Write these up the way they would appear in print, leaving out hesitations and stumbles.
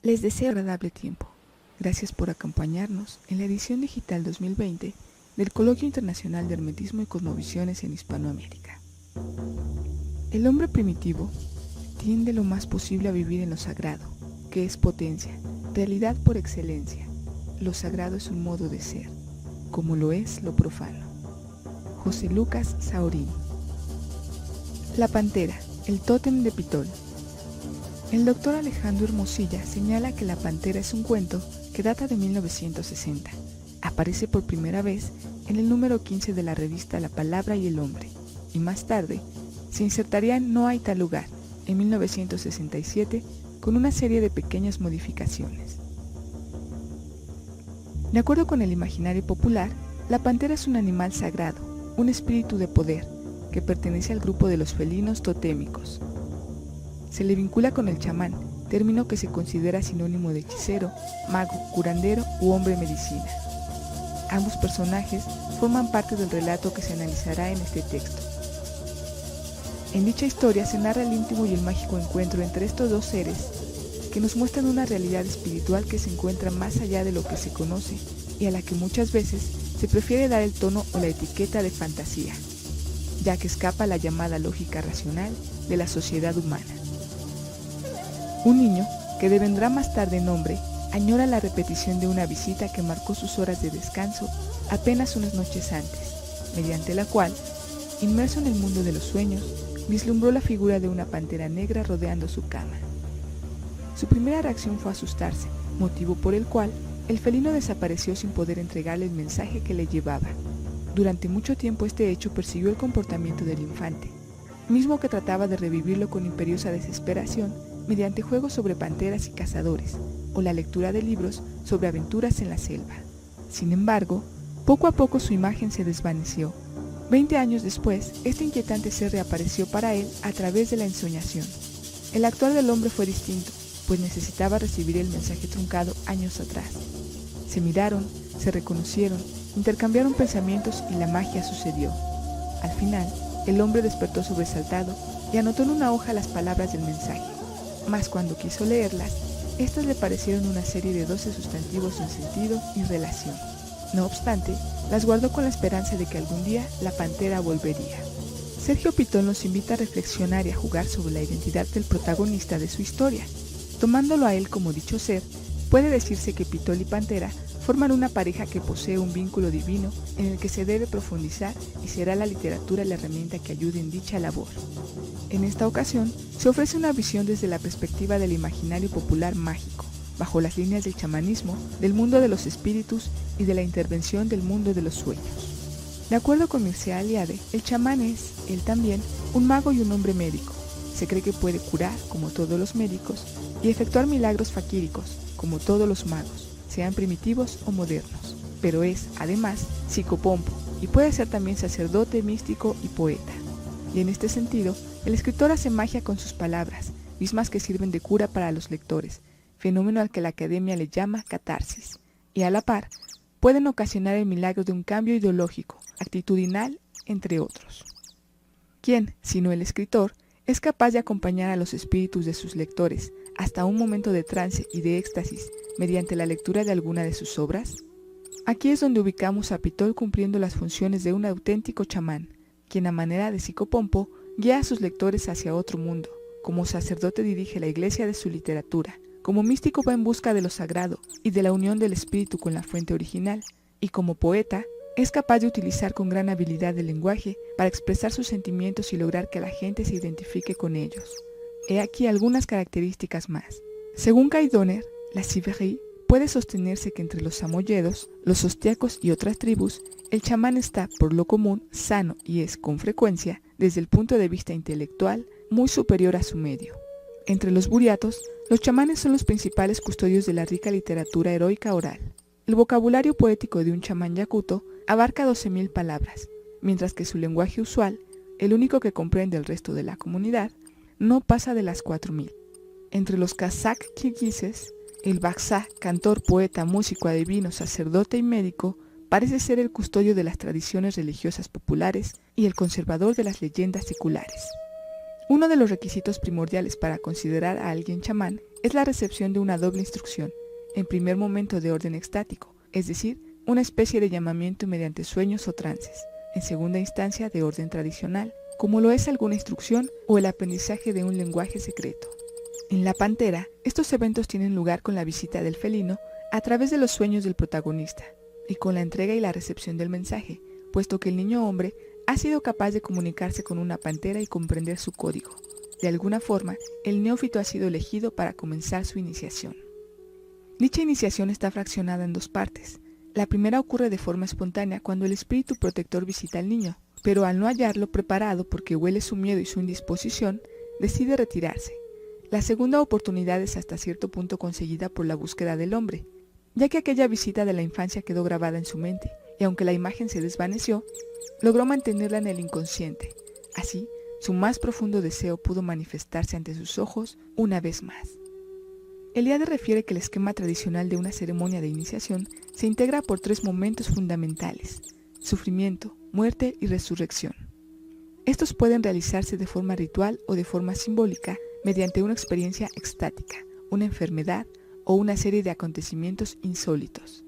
Les deseo agradable tiempo. Gracias por acompañarnos en la edición digital 2020 del Coloquio Internacional de Hermetismo y Cosmovisiones en Hispanoamérica. El hombre primitivo tiende lo más posible a vivir en lo sagrado, que es potencia, realidad por excelencia. Lo sagrado es un modo de ser, como lo es lo profano. José Lucas Saurín. La pantera, el tótem de Pitol. El doctor Alejandro Hermosilla señala que La pantera es un cuento que data de 1960. Aparece por primera vez en el número 15 de la revista La Palabra y el Hombre, y más tarde se insertaría en No hay tal lugar, en 1967, con una serie de pequeñas modificaciones. De acuerdo con el imaginario popular, la pantera es un animal sagrado, un espíritu de poder, que pertenece al grupo de los felinos totémicos. Se le vincula con el chamán, término que se considera sinónimo de hechicero, mago, curandero u hombre medicina. Ambos personajes forman parte del relato que se analizará en este texto. En dicha historia se narra el íntimo y el mágico encuentro entre estos dos seres que nos muestran una realidad espiritual que se encuentra más allá de lo que se conoce y a la que muchas veces se prefiere dar el tono o la etiqueta de fantasía, ya que escapa a la llamada lógica racional de la sociedad humana. Un niño, que devendrá más tarde en hombre, añora la repetición de una visita que marcó sus horas de descanso apenas unas noches antes, mediante la cual, inmerso en el mundo de los sueños, vislumbró la figura de una pantera negra rodeando su cama. Su primera reacción fue asustarse, motivo por el cual el felino desapareció sin poder entregarle el mensaje que le llevaba. Durante mucho tiempo este hecho persiguió el comportamiento del infante, mismo que trataba de revivirlo con imperiosa desesperación mediante juegos sobre panteras y cazadores, o la lectura de libros sobre aventuras en la selva. Sin embargo, poco a poco su imagen se desvaneció. 20 años después, este inquietante ser reapareció para él a través de la ensoñación. El actuar del hombre fue distinto, pues necesitaba recibir el mensaje truncado años atrás. Se miraron, se reconocieron, intercambiaron pensamientos y la magia sucedió. Al final, el hombre despertó sobresaltado y anotó en una hoja las palabras del mensaje. Mas cuando quiso leerlas, estas le parecieron una serie de 12 sustantivos sin sentido y relación. No obstante, las guardó con la esperanza de que algún día la pantera volvería. Sergio Pitol nos invita a reflexionar y a jugar sobre la identidad del protagonista de su historia. Tomándolo a él como dicho ser, puede decirse que Pitol y Pantera forman una pareja que posee un vínculo divino en el que se debe profundizar y será la literatura la herramienta que ayude en dicha labor. En esta ocasión, se ofrece una visión desde la perspectiva del imaginario popular mágico, bajo las líneas del chamanismo, del mundo de los espíritus y de la intervención del mundo de los sueños. De acuerdo con Mircea Eliade, el chamán es, él también, un mago y un hombre médico. Se cree que puede curar, como todos los médicos, y efectuar milagros faquíricos, como todos los magos, sean primitivos o modernos. Pero es, además, psicopompo, y puede ser también sacerdote, místico y poeta. Y en este sentido, el escritor hace magia con sus palabras, mismas que sirven de cura para los lectores, fenómeno al que la academia le llama catarsis, y a la par, pueden ocasionar el milagro de un cambio ideológico, actitudinal, entre otros. ¿Quién, sino el escritor, es capaz de acompañar a los espíritus de sus lectores hasta un momento de trance y de éxtasis mediante la lectura de alguna de sus obras? Aquí es donde ubicamos a Pitol cumpliendo las funciones de un auténtico chamán, quien a manera de psicopompo guía a sus lectores hacia otro mundo. Como sacerdote dirige la iglesia de su literatura, como místico va en busca de lo sagrado y de la unión del espíritu con la fuente original, y como poeta es capaz de utilizar con gran habilidad el lenguaje para expresar sus sentimientos y lograr que la gente se identifique con ellos. He aquí algunas características más. Según Kai Donner, la Siveri puede sostenerse que entre los samoyedos, los ostiacos y otras tribus, el chamán está, por lo común, sano y es, con frecuencia, desde el punto de vista intelectual, muy superior a su medio. Entre los buriatos, los chamanes son los principales custodios de la rica literatura heroica oral. El vocabulario poético de un chamán yakuto abarca 12.000 palabras, mientras que su lenguaje usual, el único que comprende el resto de la comunidad, no pasa de las 4.000. Entre los kazakh kirguises, el Baksa, cantor, poeta, músico, adivino, sacerdote y médico, parece ser el custodio de las tradiciones religiosas populares y el conservador de las leyendas seculares. Uno de los requisitos primordiales para considerar a alguien chamán es la recepción de una doble instrucción, en primer momento de orden extático, es decir, una especie de llamamiento mediante sueños o trances, en segunda instancia de orden tradicional, como lo es alguna instrucción o el aprendizaje de un lenguaje secreto. En la pantera, estos eventos tienen lugar con la visita del felino a través de los sueños del protagonista y con la entrega y la recepción del mensaje, puesto que el niño hombre ha sido capaz de comunicarse con una pantera y comprender su código. De alguna forma, el neófito ha sido elegido para comenzar su iniciación. Dicha iniciación está fraccionada en dos partes. La primera ocurre de forma espontánea cuando el espíritu protector visita al niño, pero al no hallarlo preparado porque huele su miedo y su indisposición, decide retirarse. La segunda oportunidad es hasta cierto punto conseguida por la búsqueda del hombre, ya que aquella visita de la infancia quedó grabada en su mente, y aunque la imagen se desvaneció, logró mantenerla en el inconsciente. Así, su más profundo deseo pudo manifestarse ante sus ojos una vez más. Eliade refiere que el esquema tradicional de una ceremonia de iniciación se integra por tres momentos fundamentales: sufrimiento, muerte y resurrección. Estos pueden realizarse de forma ritual o de forma simbólica mediante una experiencia extática, una enfermedad o una serie de acontecimientos insólitos.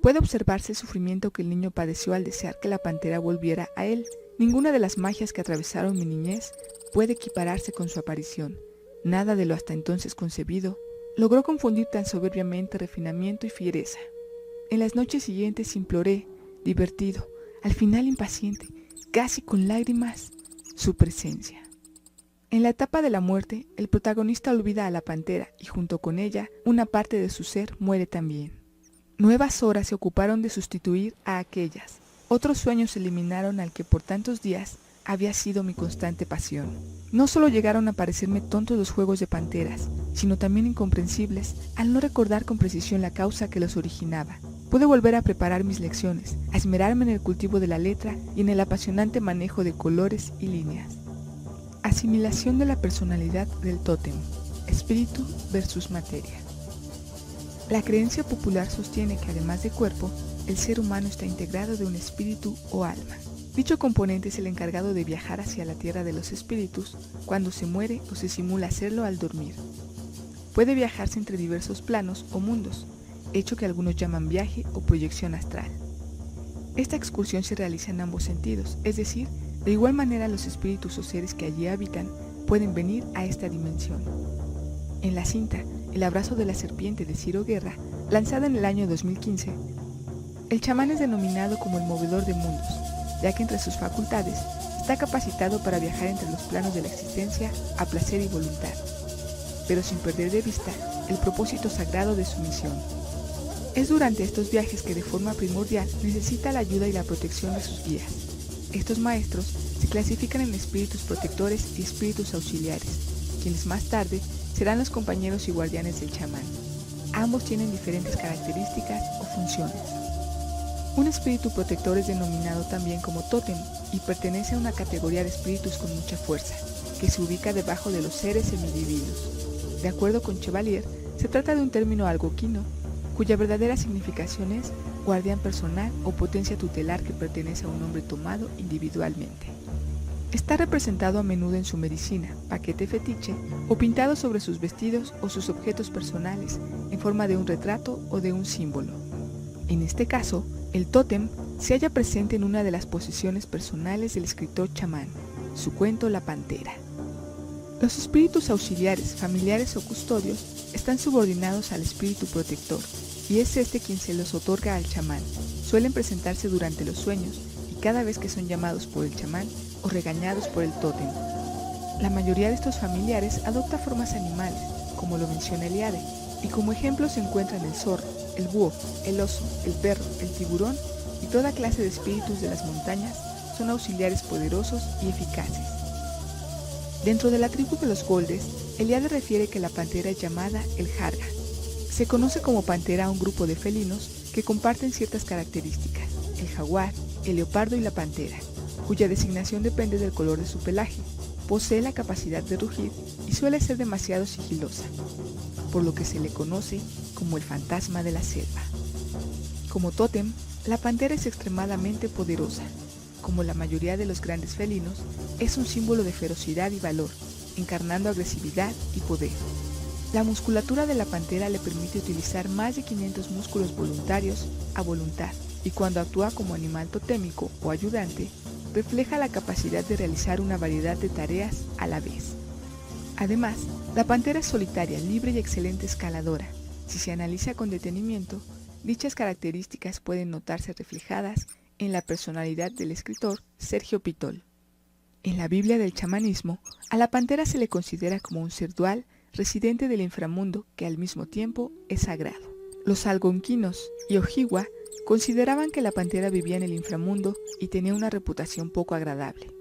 Puede observarse el sufrimiento que el niño padeció al desear que la pantera volviera a él. Ninguna de las magias que atravesaron mi niñez puede equipararse con su aparición. Nada de lo hasta entonces concebido logró confundir tan soberbiamente refinamiento y fiereza. En las noches siguientes imploré, divertido, al final impaciente, casi con lágrimas, su presencia. En la etapa de la muerte, el protagonista olvida a la pantera y junto con ella, una parte de su ser muere también. Nuevas horas se ocuparon de sustituir a aquellas. Otros sueños eliminaron al que por tantos días había sido mi constante pasión. No solo llegaron a parecerme tontos los juegos de panteras, sino también incomprensibles al no recordar con precisión la causa que los originaba. Pude volver a preparar mis lecciones, a esmerarme en el cultivo de la letra y en el apasionante manejo de colores y líneas. Asimilación de la personalidad del tótem, espíritu versus materia. La creencia popular sostiene que además de cuerpo, el ser humano está integrado de un espíritu o alma. Dicho componente es el encargado de viajar hacia la tierra de los espíritus cuando se muere o se simula hacerlo al dormir. Puede viajarse entre diversos planos o mundos, hecho que algunos llaman viaje o proyección astral. Esta excursión se realiza en ambos sentidos, es decir, de igual manera los espíritus o seres que allí habitan pueden venir a esta dimensión. En la cinta El abrazo de la serpiente de Ciro Guerra, lanzada en el año 2015, el chamán es denominado como el movedor de mundos, ya que entre sus facultades está capacitado para viajar entre los planos de la existencia a placer y voluntad, pero sin perder de vista el propósito sagrado de su misión. Es durante estos viajes que de forma primordial necesita la ayuda y la protección de sus guías. Estos maestros se clasifican en espíritus protectores y espíritus auxiliares, quienes más tarde serán los compañeros y guardianes del chamán. Ambos tienen diferentes características o funciones. Un espíritu protector es denominado también como tótem y pertenece a una categoría de espíritus con mucha fuerza, que se ubica debajo de los seres semidivinos. De acuerdo con Chevalier, se trata de un término algonquino, cuya verdadera significación es guardián personal o potencia tutelar que pertenece a un hombre tomado individualmente. Está representado a menudo en su medicina, paquete fetiche o pintado sobre sus vestidos o sus objetos personales en forma de un retrato o de un símbolo. En este caso, el tótem se halla presente en una de las posesiones personales del escritor chamán, su cuento La Pantera. Los espíritus auxiliares, familiares o custodios están subordinados al espíritu protector y es este quien se los otorga al chamán. Suelen presentarse durante los sueños y cada vez que son llamados por el chamán o regañados por el tótem. La mayoría de estos familiares adopta formas animales, como lo menciona Eliade, y como ejemplo se encuentran el zorro, el búho, el oso, el perro, el tiburón y toda clase de espíritus de las montañas son auxiliares poderosos y eficaces. Dentro de la tribu de los Goldes, Eliade refiere que la pantera es llamada el jarga. Se conoce como pantera a un grupo de felinos que comparten ciertas características, el jaguar, el leopardo y la pantera, cuya designación depende del color de su pelaje. Posee la capacidad de rugir y suele ser demasiado sigilosa, por lo que se le conoce como el fantasma de la selva. Como tótem, la pantera es extremadamente poderosa. como la mayoría de los grandes felinos, es un símbolo de ferocidad y valor, encarnando agresividad y poder. La musculatura de la pantera le permite utilizar más de 500 músculos voluntarios a voluntad, y cuando actúa como animal totémico o ayudante, refleja la capacidad de realizar una variedad de tareas a la vez. Además, la pantera es solitaria, libre y excelente escaladora. Si se analiza con detenimiento, dichas características pueden notarse reflejadas en la personalidad del escritor Sergio Pitol. En la Biblia del chamanismo, a la pantera se le considera como un ser dual, residente del inframundo que al mismo tiempo es sagrado. Los algonquinos y Ojibwa consideraban que la pantera vivía en el inframundo y tenía una reputación poco agradable.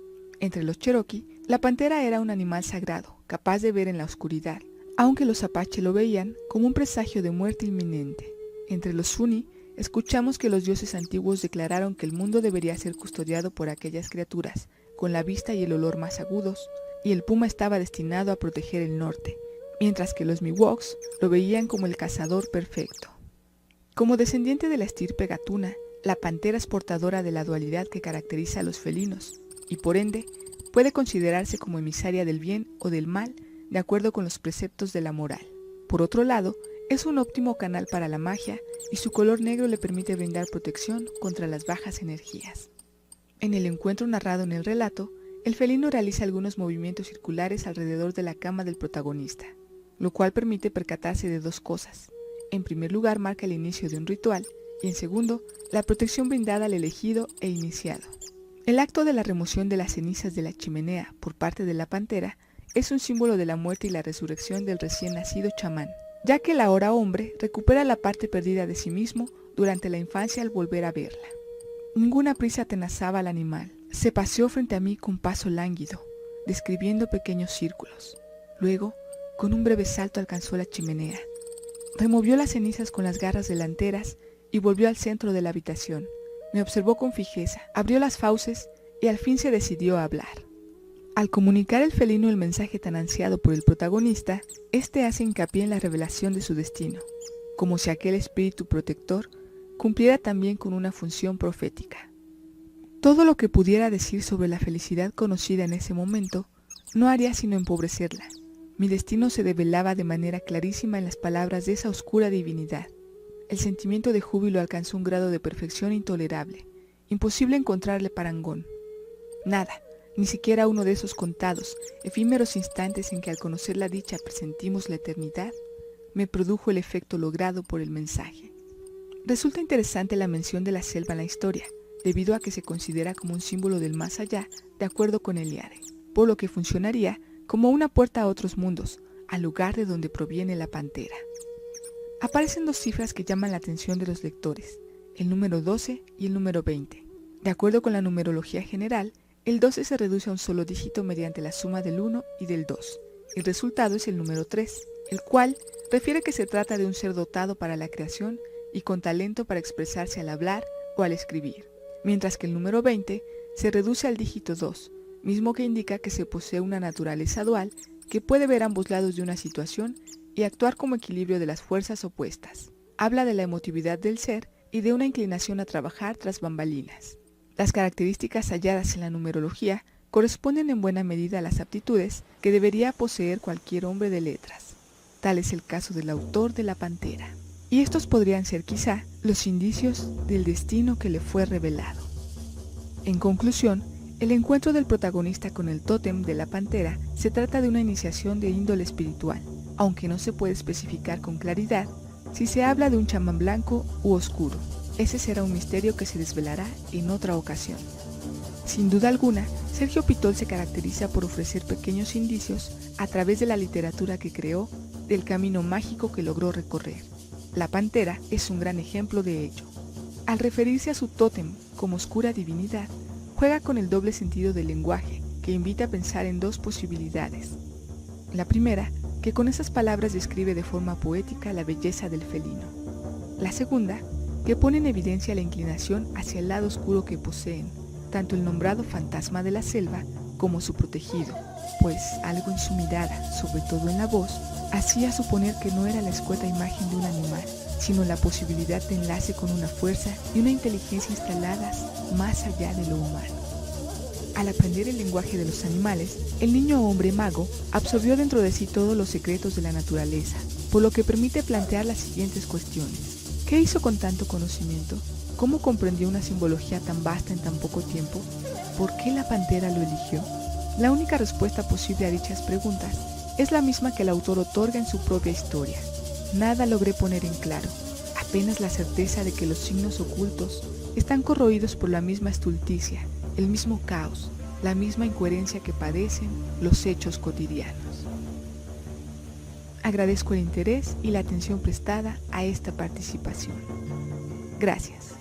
Entre los Cherokee, la pantera era un animal sagrado, capaz de ver en la oscuridad, aunque los Apache lo veían como un presagio de muerte inminente. Entre los Zuni, escuchamos que los dioses antiguos declararon que el mundo debería ser custodiado por aquellas criaturas, con la vista y el olor más agudos, y el puma estaba destinado a proteger el norte, mientras que los Miwoks lo veían como el cazador perfecto. Como descendiente de la estirpe gatuna, la pantera es portadora de la dualidad que caracteriza a los felinos, y por ende, puede considerarse como emisaria del bien o del mal, de acuerdo con los preceptos de la moral. Por otro lado, es un óptimo canal para la magia, y su color negro le permite brindar protección contra las bajas energías. En el encuentro narrado en el relato, el felino realiza algunos movimientos circulares alrededor de la cama del protagonista, lo cual permite percatarse de dos cosas. En primer lugar, marca el inicio de un ritual, y en segundo, la protección brindada al elegido e iniciado. El acto de la remoción de las cenizas de la chimenea por parte de la pantera es un símbolo de la muerte y la resurrección del recién nacido chamán, ya que el ahora hombre recupera la parte perdida de sí mismo durante la infancia al volver a verla. Ninguna prisa atenazaba al animal. Se paseó frente a mí con paso lánguido, describiendo pequeños círculos. Luego, con un breve salto alcanzó la chimenea. Removió las cenizas con las garras delanteras y volvió al centro de la habitación. Me observó con fijeza, abrió las fauces y al fin se decidió a hablar. Al comunicar el felino el mensaje tan ansiado por el protagonista, este hace hincapié en la revelación de su destino, como si aquel espíritu protector cumpliera también con una función profética. Todo lo que pudiera decir sobre la felicidad conocida en ese momento no haría sino empobrecerla. Mi destino se develaba de manera clarísima en las palabras de esa oscura divinidad. El sentimiento de júbilo alcanzó un grado de perfección intolerable, imposible encontrarle parangón. Nada, ni siquiera uno de esos contados, efímeros instantes en que al conocer la dicha presentimos la eternidad, me produjo el efecto logrado por el mensaje. Resulta interesante la mención de la selva en la historia, debido a que se considera como un símbolo del más allá, de acuerdo con Eliade, por lo que funcionaría como una puerta a otros mundos, al lugar de donde proviene la pantera. Aparecen dos cifras que llaman la atención de los lectores, el número 12 y el número 20. De acuerdo con la numerología general, el 12 se reduce a un solo dígito mediante la suma del 1 y del 2. El resultado es el número 3, el cual refiere que se trata de un ser dotado para la creación y con talento para expresarse al hablar o al escribir, mientras que el número 20 se reduce al dígito 2, mismo que indica que se posee una naturaleza dual que puede ver ambos lados de una situación y actuar como equilibrio de las fuerzas opuestas. Habla de la emotividad del ser y de una inclinación a trabajar tras bambalinas. Las características halladas en la numerología corresponden en buena medida a las aptitudes que debería poseer cualquier hombre de letras. Tal es el caso del autor de La Pantera. Y estos podrían ser quizá los indicios del destino que le fue revelado. En conclusión, el encuentro del protagonista con el tótem de la pantera se trata de una iniciación de índole espiritual, aunque no se puede especificar con claridad si se habla de un chamán blanco u oscuro. Ese será un misterio que se desvelará en otra ocasión. Sin duda alguna, Sergio Pitol se caracteriza por ofrecer pequeños indicios a través de la literatura que creó del camino mágico que logró recorrer. La pantera es un gran ejemplo de ello. Al referirse a su tótem como oscura divinidad, juega con el doble sentido del lenguaje, que invita a pensar en dos posibilidades. La primera, que con esas palabras describe de forma poética la belleza del felino. La segunda, que pone en evidencia la inclinación hacia el lado oscuro que poseen, tanto el nombrado fantasma de la selva como su protegido, pues algo en su mirada, sobre todo en la voz, hacía suponer que no era la escueta imagen de un animal, sino la posibilidad de enlace con una fuerza y una inteligencia instaladas más allá de lo humano. Al aprender el lenguaje de los animales, el niño hombre mago absorbió dentro de sí todos los secretos de la naturaleza, por lo que permite plantear las siguientes cuestiones. ¿Qué hizo con tanto conocimiento? ¿Cómo comprendió una simbología tan vasta en tan poco tiempo? ¿Por qué la pantera lo eligió? La única respuesta posible a dichas preguntas es la misma que el autor otorga en su propia historia. Nada logré poner en claro, apenas la certeza de que los signos ocultos están corroídos por la misma estulticia, el mismo caos, la misma incoherencia que padecen los hechos cotidianos. Agradezco el interés y la atención prestada a esta participación. Gracias.